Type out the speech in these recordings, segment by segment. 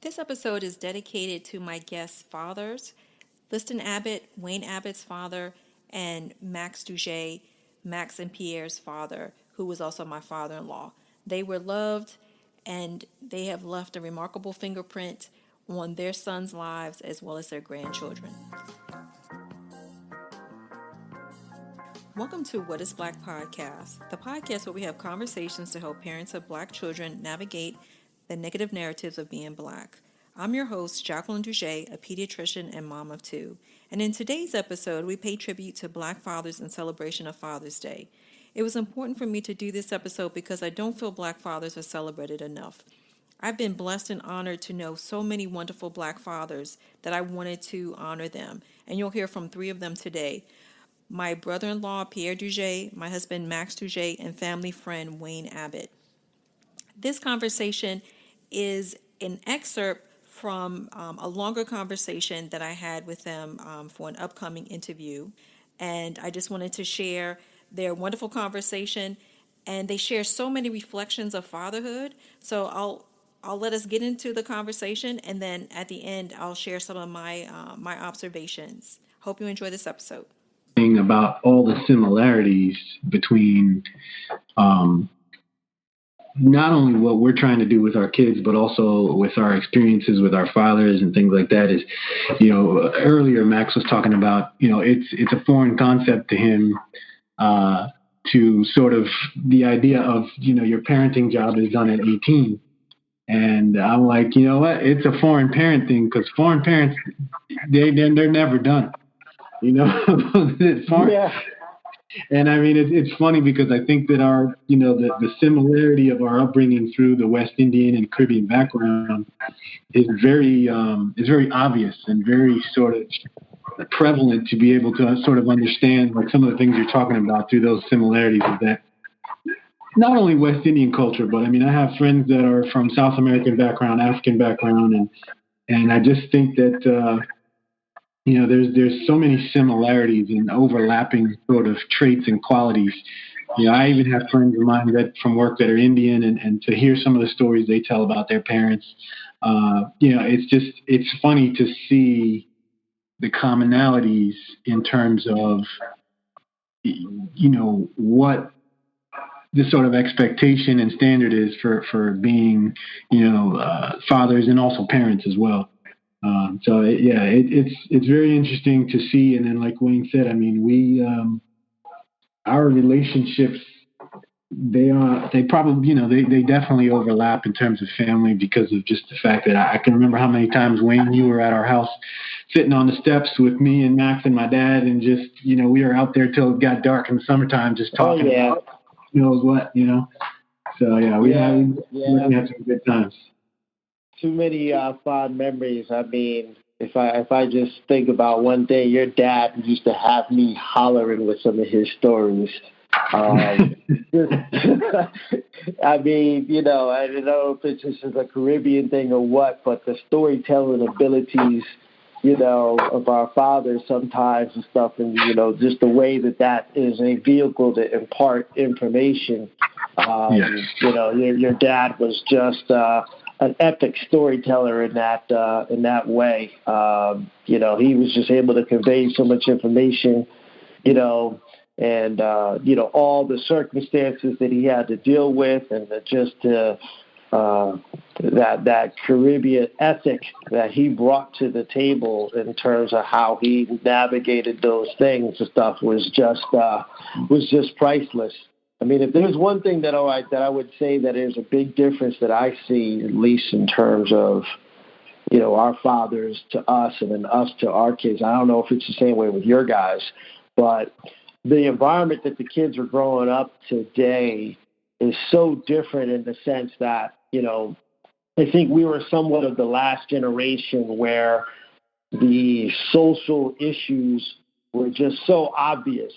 This episode is dedicated to my guest fathers, Liston Abbott, Wayne Abbott's father, and Max Douge, Max and Pierre's father, who was also my father-in-law. They were loved, and they have left a remarkable fingerprint on their sons' lives as well as their grandchildren. Welcome to What is Black Podcast, the podcast where we have conversations to help parents of Black children navigate the negative narratives of being Black. I'm your host, Jacqueline Douge, a pediatrician and mom of two. And in today's episode, we pay tribute to Black fathers in celebration of Father's Day. It was important for me to do this episode because I don't feel Black fathers are celebrated enough. I've been blessed and honored to know so many wonderful Black fathers that I wanted to honor them. And you'll hear from three of them today. My brother-in-law, Pierre Douge, my husband, Max Douge, and family friend, Wayne Abbott. This conversation is an excerpt from a longer conversation that I had with them for an upcoming interview. And I just wanted to share their wonderful conversation. And they share so many reflections of fatherhood. So I'll let us get into the conversation. And then at the end, I'll share some of my observations. Hope you enjoy this episode. About all the similarities between not only what we're trying to do with our kids, but also with our experiences with our fathers and things like that is, earlier Max was talking about, it's a foreign concept to him to sort of the idea of, your parenting job is done at 18. And I'm like, you know what? It's a foreign parent thing because foreign parents, they're never done. It's foreign. Yeah. And I mean, it's funny because I think that our, the similarity of our upbringing through the West Indian and Caribbean background is very obvious and very sort of prevalent to be able to sort of understand like some of the things you're talking about through those similarities of that. Not only West Indian culture, but I mean, I have friends that are from South American background, African background, and I just think that, there's so many similarities and overlapping sort of traits and qualities. I even have friends of mine that from work that are Indian and to hear some of the stories they tell about their parents, it's funny to see the commonalities in terms of, what the sort of expectation and standard is for being, fathers and also parents as well. It's very interesting to see. And then like Wayne said, I mean, we, our relationships, they probably, they definitely overlap in terms of family because of just the fact that I can remember how many times, Wayne, you were at our house sitting on the steps with me and Max and my dad. And just, we were out there till it got dark in the summertime, just talking about who knows what, So we had some good times. Too many fond memories. I mean, if I just think about one day, your dad used to have me hollering with some of his stories. I mean, I don't know if it's just a Caribbean thing or what, but the storytelling abilities, of our fathers sometimes and stuff, and just the way that is a vehicle to impart information. Your dad was just an epic storyteller in that way. He was just able to convey so much information, and all the circumstances that he had to deal with, and that Caribbean ethic that he brought to the table in terms of how he navigated those things and stuff was just priceless. I mean, if there's one thing that I would say that is a big difference that I see, at least in terms of, our fathers to us and then us to our kids, I don't know if it's the same way with your guys, but the environment that the kids are growing up today is so different in the sense that, I think we were somewhat of the last generation where the social issues were just so obvious,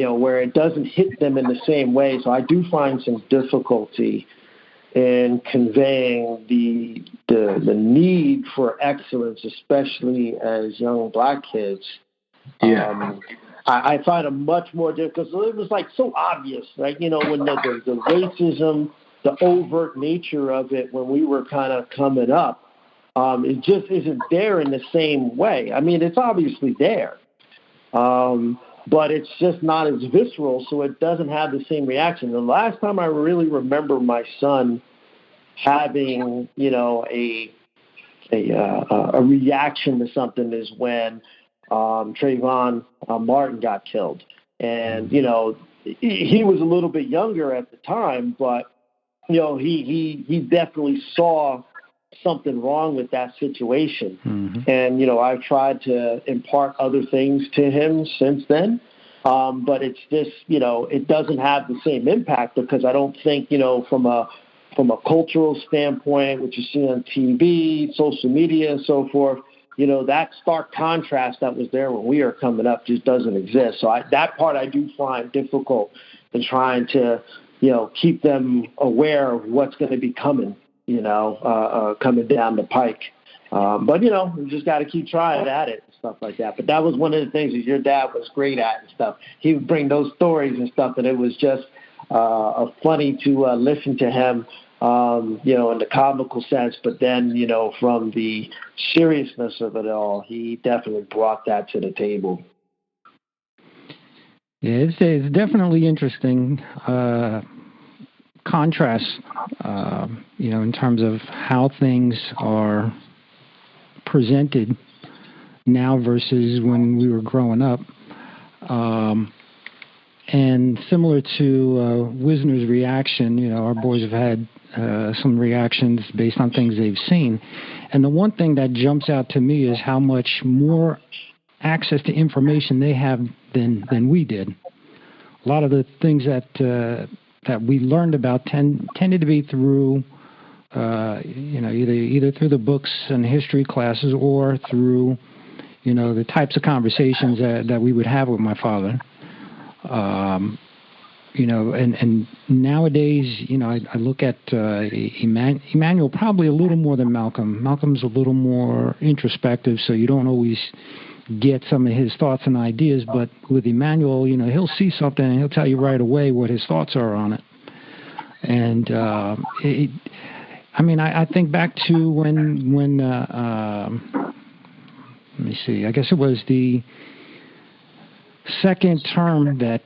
where it doesn't hit them in the same way. So I do find some difficulty in conveying the need for excellence, especially as young Black kids. I find it much more difficult because it was like so obvious, right? When the racism overt nature of it when we were kind of coming up, it just isn't there in the same way. I mean, it's obviously there, but it's just not as visceral, so it doesn't have the same reaction. The last time I really remember my son having, a reaction to something is when Trayvon Martin got killed. And, he was a little bit younger at the time, but, he definitely saw something wrong with that situation. Mm-hmm. And, I've tried to impart other things to him since then. But it's just, it doesn't have the same impact because I don't think, from a cultural standpoint, which you see on TV, social media, and so forth, that stark contrast that was there when we were coming up just doesn't exist. So that part I do find difficult in trying to, keep them aware of what's going to be coming, coming down the pike. But, we just got to keep trying at it and stuff like that. But that was one of the things that your dad was great at and stuff. He would bring those stories and stuff, and it was just funny to listen to him, in the comical sense. But then, from the seriousness of it all, he definitely brought that to the table. Yeah, it's definitely interesting contrast, in terms of how things are presented now versus when we were growing up. And similar to Wisner's reaction, our boys have had some reactions based on things they've seen. And the one thing that jumps out to me is how much more access to information they have than we did. A lot of the things that we learned about tended to be through, either through the books and history classes or through, the types of conversations that we would have with my father. And nowadays, I look at Emmanuel probably a little more than Malcolm. Malcolm's a little more introspective, so you don't always get some of his thoughts and ideas. But with Emmanuel, he'll see something and he'll tell you right away what his thoughts are on it. And I think back to when let me see, I guess it was the second term that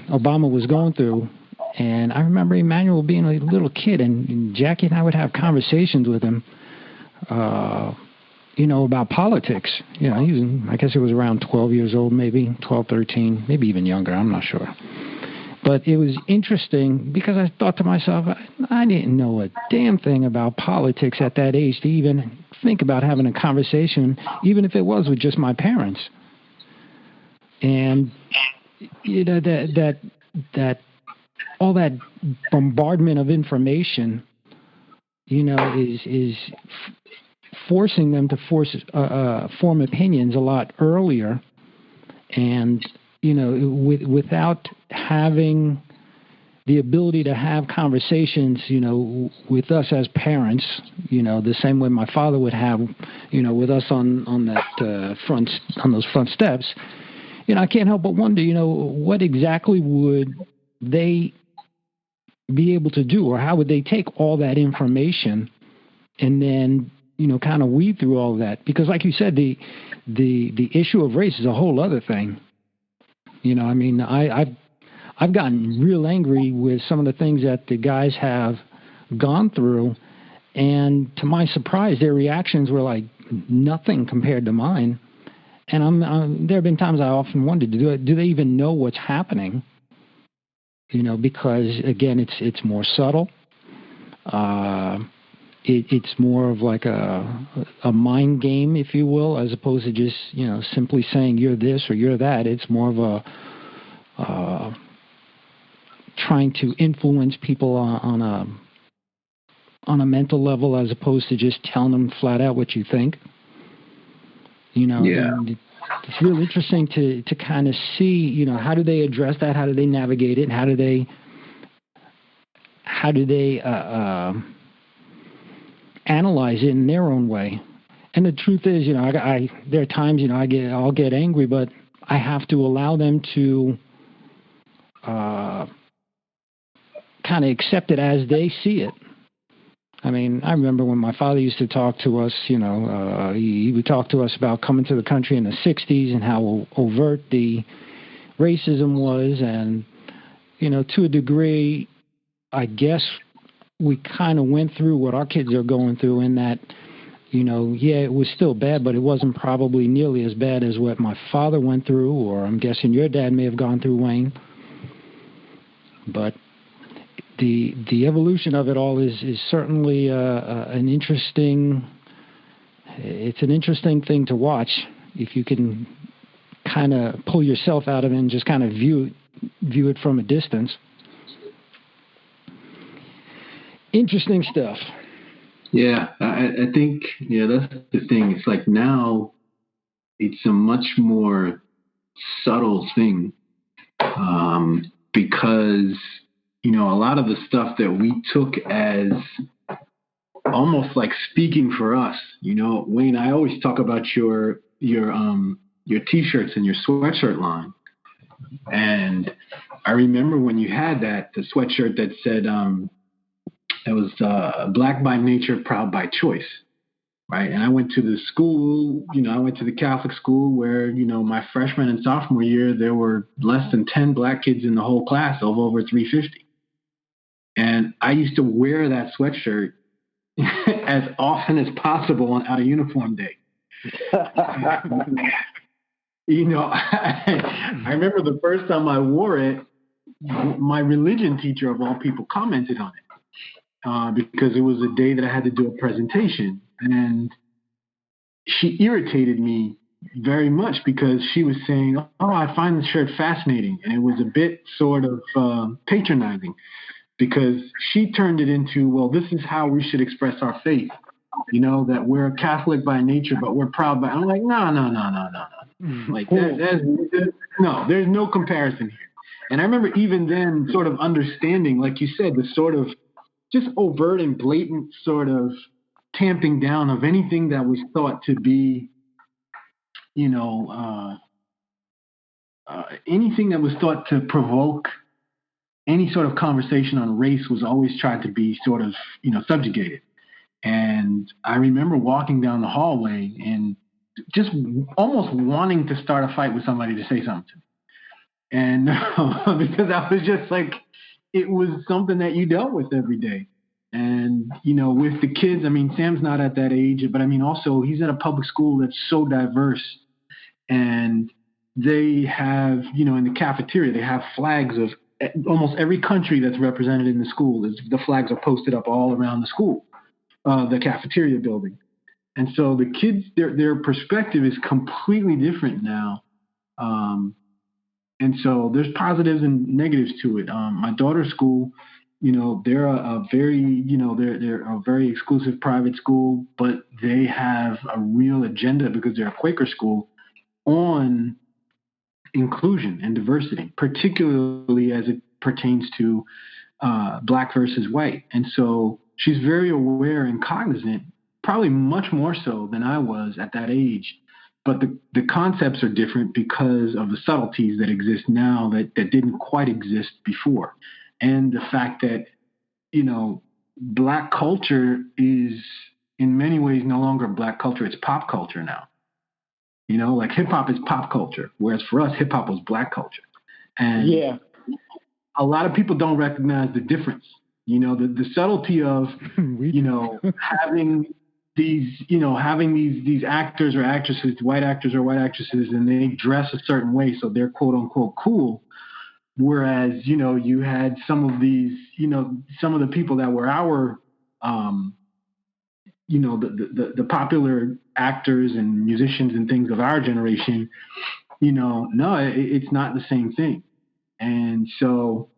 Obama was going through, and I remember Emmanuel being a little kid, and Jackie and I would have conversations with him, about politics. I guess he was around 12 years old, maybe 12, 13, maybe even younger, I'm not sure. But it was interesting because I thought to myself, I didn't know a damn thing about politics at that age to even think about having a conversation, even if it was with just my parents. And that all that bombardment of information, is forcing them to form opinions a lot earlier, and without having the ability to have conversations, with us as parents, the same way my father would have, with us on those front steps. I can't help but wonder, what exactly would they be able to do, or how would they take all that information and then, kind of weed through all of that? Because like you said, the issue of race is a whole other thing. I've gotten real angry with some of the things that the guys have gone through, and to my surprise, their reactions were like nothing compared to mine. And there have been times I often wondered, do they even know what's happening? Because again, it's more subtle. It's more of like a mind game, if you will, as opposed to just simply saying you're this or you're that. It's more of a trying to influence people on a mental level, as opposed to just telling them flat out what you think. Yeah. And it's really interesting to kind of see, how do they address that? How do they navigate it? And how do they analyze it in their own way? And the truth is, there are times, I'll get angry, but I have to allow them to kind of accept it as they see it. I mean, I remember when my father used to talk to us, he would talk to us about coming to the country in the 60s and how overt the racism was. And, to a degree, I guess we kind of went through what our kids are going through in that, it was still bad, but it wasn't probably nearly as bad as what my father went through, or I'm guessing your dad may have gone through, Wayne. But the evolution of it all is certainly an interesting thing to watch if you can kind of pull yourself out of it and just kind of view it from a distance. Interesting stuff. Yeah, I think, that's the thing. It's like now it's a much more subtle thing because, a lot of the stuff that we took as almost like speaking for us, Wayne, I always talk about your T-shirts and your sweatshirt line. And I remember when you had the sweatshirt that said, it was Black by nature, proud by choice, right? And I went to the school, I went to the Catholic school where, my freshman and sophomore year, there were less than 10 black kids in the whole class of over 350. And I used to wear that sweatshirt as often as possible on uniform day. I remember the first time I wore it, my religion teacher of all people commented on it because it was a day that I had to do a presentation. And she irritated me very much because she was saying, "Oh, I find the shirt fascinating." And it was a bit sort of patronizing because she turned it into, well, this is how we should express our faith. That we're Catholic by nature, but we're proud by. I'm like, no. Like, there's no comparison here. And I remember even then sort of understanding, like you said, the sort of just overt and blatant sort of tamping down of anything that was thought to be, anything that was thought to provoke any sort of conversation on race was always tried to be sort of, subjugated. And I remember walking down the hallway and just almost wanting to start a fight with somebody to say something to me. And because I was just like, it was something that you dealt with every day. And, with the kids, I mean, Sam's not at that age, but I mean, also he's at a public school that's so diverse. And they have, in the cafeteria, they have flags of almost every country that's represented in the school. The flags are posted up all around the school. The cafeteria building. And so the kids, their perspective is completely different now. And so there's positives and negatives to it. My daughter's school, they're a very, they're a very exclusive private school, but they have a real agenda because they're a Quaker school on inclusion and diversity, particularly as it pertains to black versus white. And so she's very aware and cognizant, probably much more so than I was at that age. But the concepts are different because of the subtleties that exist now that didn't quite exist before. And the fact that, black culture is in many ways no longer black culture, it's pop culture now. Like hip hop is pop culture, whereas for us, hip hop was black culture. And a lot of people don't recognize the difference. The subtlety of, having these actors or actresses, white actors or white actresses, and they dress a certain way, so they're quote unquote cool. Whereas, you had some of these, some of the people that were our, the popular actors and musicians and things of our generation, no, it's not the same thing. And so,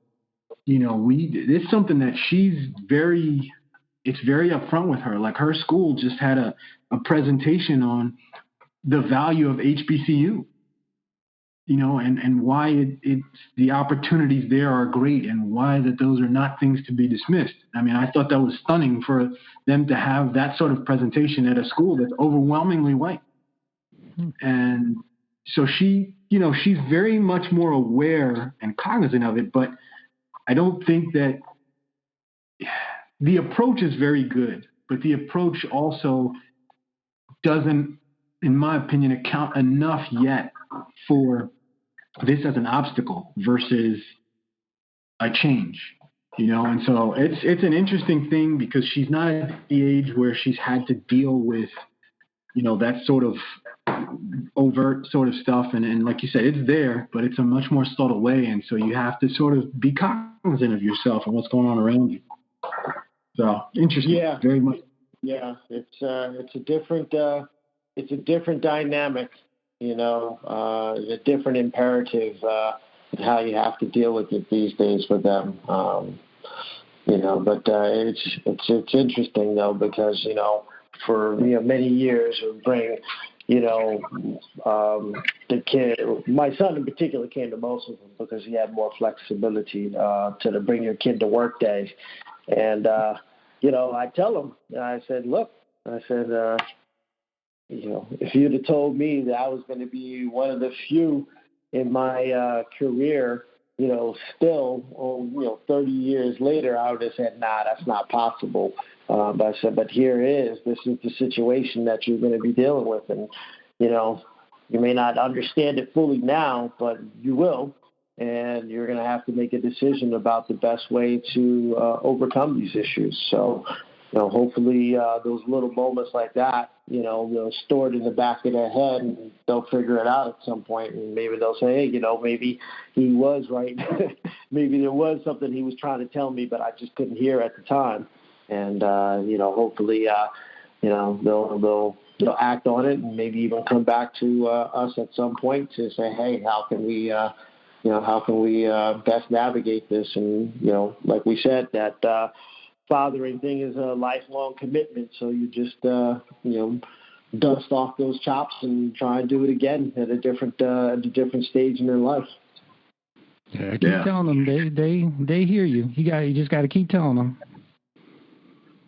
it's something that it's very upfront with her. Like her school just had a presentation on the value of HBCU, and why it's the opportunities there are great and why that those are not things to be dismissed. I mean, I thought that was stunning for them to have that sort of presentation at a school that's overwhelmingly white. And so she's very much more aware and cognizant of it, but I don't think that the approach is very good, but the approach also doesn't, in my opinion, account enough yet for this as an obstacle versus a change, and so it's an interesting thing because she's not at the age where she's had to deal with, that sort of overt sort of stuff. And like you said, it's there, but it's a much more subtle way. And so you have to sort of be cognizant of yourself and what's going on around you. So interesting. Yeah. Very much. Yeah. It's a different dynamic, a different imperative, and how you have to deal with it these days with them. But it's interesting though, because, for many years we bring, the kid, my son in particular came to most of them because he had more flexibility to bring your kid to work days. And, I tell him, I said, look, if you'd have told me that I was going to be one of the few in my career, still, 30 years later, I would have said, nah, that's not possible. But I said, but here it is. This is the situation that you're going to be dealing with. And, you may not understand it fully now, but you will. And you're going to have to make a decision about the best way to overcome these issues. So, hopefully those little moments like that, they'll store it in the back of their head and they'll figure it out at some point. And maybe they'll say, hey, maybe he was right. Maybe there was something he was trying to tell me, but I just couldn't hear at the time. And, hopefully, they'll act on it and maybe even come back to us at some point to say, hey, how can we best navigate this? And, like we said, that fathering thing is a lifelong commitment. So you just, dust off those chops and try and do it again at a different stage in their life. Yeah, keep telling them. They hear you. You just got to keep telling them.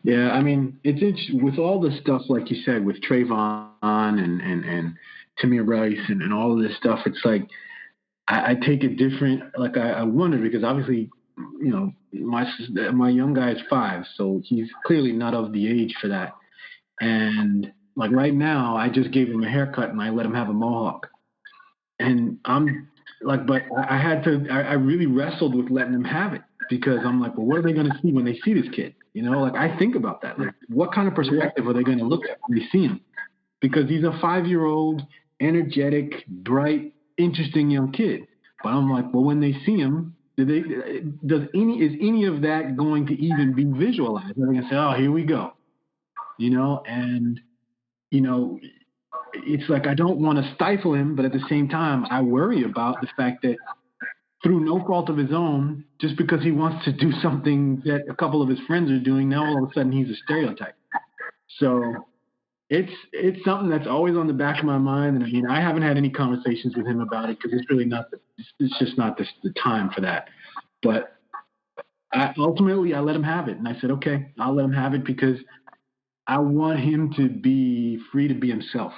Yeah, I mean, it's interesting with all the stuff, like you said, with Trayvon and Tamir Rice and all of this stuff. It's like I take it different. Like I wonder because obviously, my young guy is 5, so he's clearly not of the age for that. And like right now, I just gave him a haircut and I let him have a mohawk. And I'm like, but I really wrestled with letting him have it because I'm like, well, what are they going to see when they see this kid? Like I think about that. Like, what kind of perspective are they going to look at when they see him? Because he's a 5-year-old, energetic, bright, interesting young kid. But I'm like, well, when they see him, is any of that going to even be visualized? They're going to say, oh, here we go. And it's like I don't want to stifle him, but at the same time, I worry about the fact that through no fault of his own, just because he wants to do something that a couple of his friends are doing, now all of a sudden he's a stereotype. So it's something that's always on the back of my mind. And I mean, I haven't had any conversations with him about it because it's really not, it's just not the time for that. But ultimately I let him have it. And I said, okay, I'll let him have it because I want him to be free to be himself.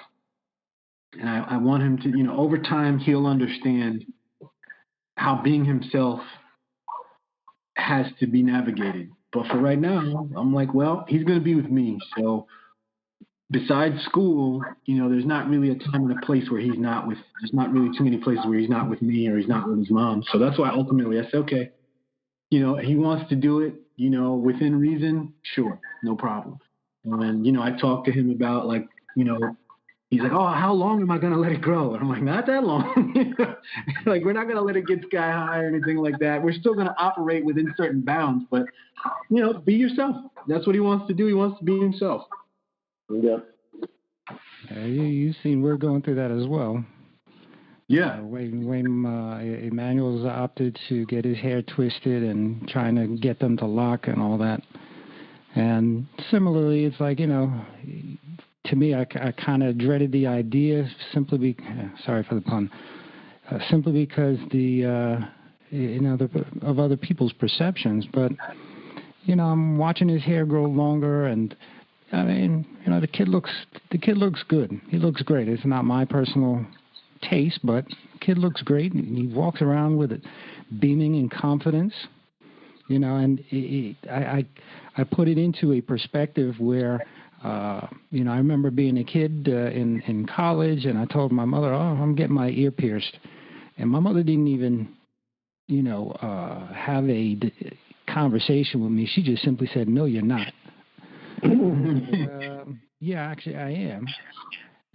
And I want him to, over time he'll understand how being himself has to be navigated. But for right now, I'm like, well, he's going to be with me. So besides school, there's not really a time and a place where there's not really too many places where he's not with me or he's not with his mom. So that's why ultimately I said, okay, he wants to do it, within reason. Sure. No problem. And, I talked to him about like, he's like, oh, how long am I going to let it grow? And I'm like, not that long. Like, we're not going to let it get sky high or anything like that. We're still going to operate within certain bounds. But, be yourself. That's what he wants to do. He wants to be himself. Yeah. You've seen we're going through that as well. Yeah. Wayne Emmanuel's opted to get his hair twisted and trying to get them to lock and all that. And similarly, it's like, to me, I kind of dreaded the idea simply sorry for the pun, simply because of other people's perceptions. But, I'm watching his hair grow longer and, I mean, the kid looks good. He looks great. It's not my personal taste, but the kid looks great. And he walks around with it beaming in confidence. And I put it into a perspective where, I remember being a kid in college, and I told my mother, I'm getting my ear pierced. And my mother didn't even, have a conversation with me. She just simply said, no, you're not. Yeah, actually, I am.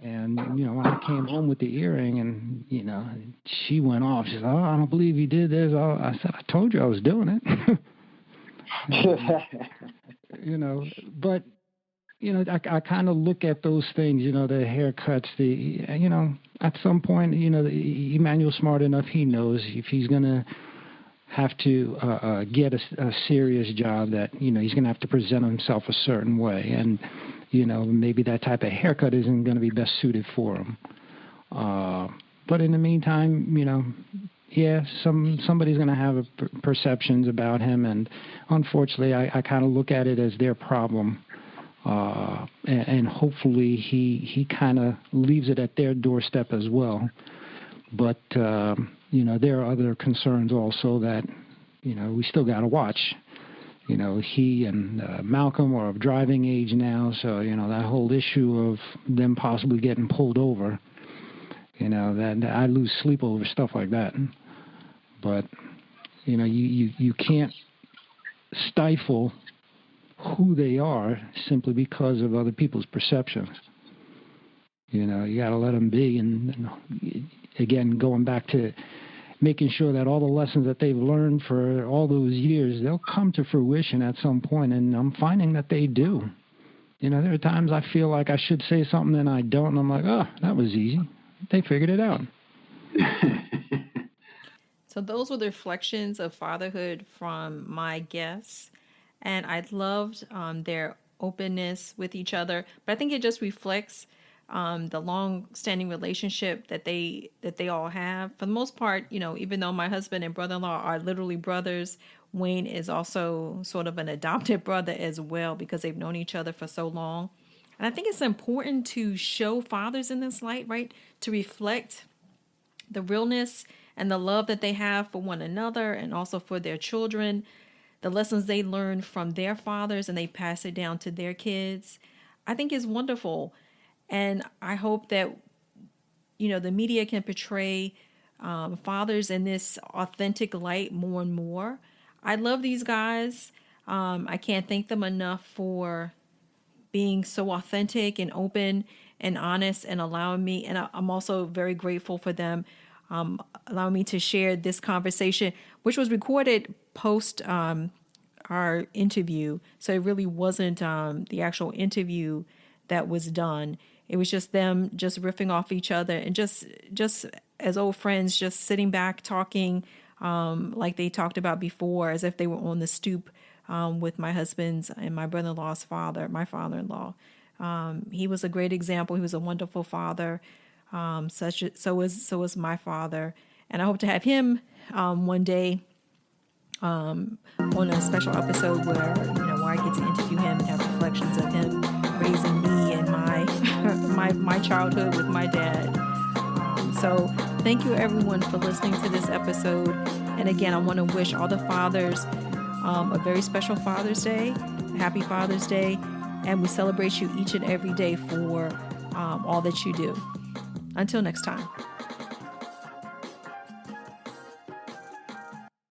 And, when I came home with the earring and, she went off. She said, I don't believe you did this. I said, I told you I was doing it. But, I kind of look at those things, the haircuts, at some point, Emmanuel's smart enough. He knows if he's going to have to get a serious job that, he's going to have to present himself a certain way. And, maybe that type of haircut isn't going to be best suited for him. But in the meantime, somebody's going to have perceptions about him. And unfortunately, I kind of look at it as their problem. And hopefully he kind of leaves it at their doorstep as well. But, there are other concerns also that, we still got to watch. He and Malcolm are of driving age now, so, that whole issue of them possibly getting pulled over, that I lose sleep over stuff like that. But, you can't stifle who they are simply because of other people's perceptions. You got to let them be. And again, going back to making sure that all the lessons that they've learned for all those years, they'll come to fruition at some point, and I'm finding that they do. There are times I feel like I should say something and I don't, and I'm like, oh, that was easy. They figured it out. So those were the reflections of fatherhood from my guests, and I loved their openness with each other, but I think it just reflects the long-standing relationship that they all have. For the most part, even though my husband and brother-in-law are literally brothers, Wayne is also sort of an adopted brother as well because they've known each other for so long. And I think it's important to show fathers in this light, right? To reflect the realness and the love that they have for one another and also for their children, the lessons they learned from their fathers and they pass it down to their kids. I think is wonderful. And I hope that, the media can portray fathers in this authentic light more and more. I love these guys. I can't thank them enough for being so authentic and open and honest and allowing me. And I'm also very grateful for them allowing me to share this conversation, which was recorded post our interview. So it really wasn't the actual interview that was done. It was just them just riffing off each other and just as old friends, just sitting back talking like they talked about before, as if they were on the stoop with my husband's and my brother-in-law's father, my father-in-law. He was a great example. He was a wonderful father. So was my father. And I hope to have him one day on a special episode where I get to interview him and have reflections of him raising me and my childhood with my dad. So thank you everyone for listening to this episode. And again, I want to wish all the fathers a very special Father's Day, happy Father's Day, and we celebrate you each and every day for all that you do. Until next time.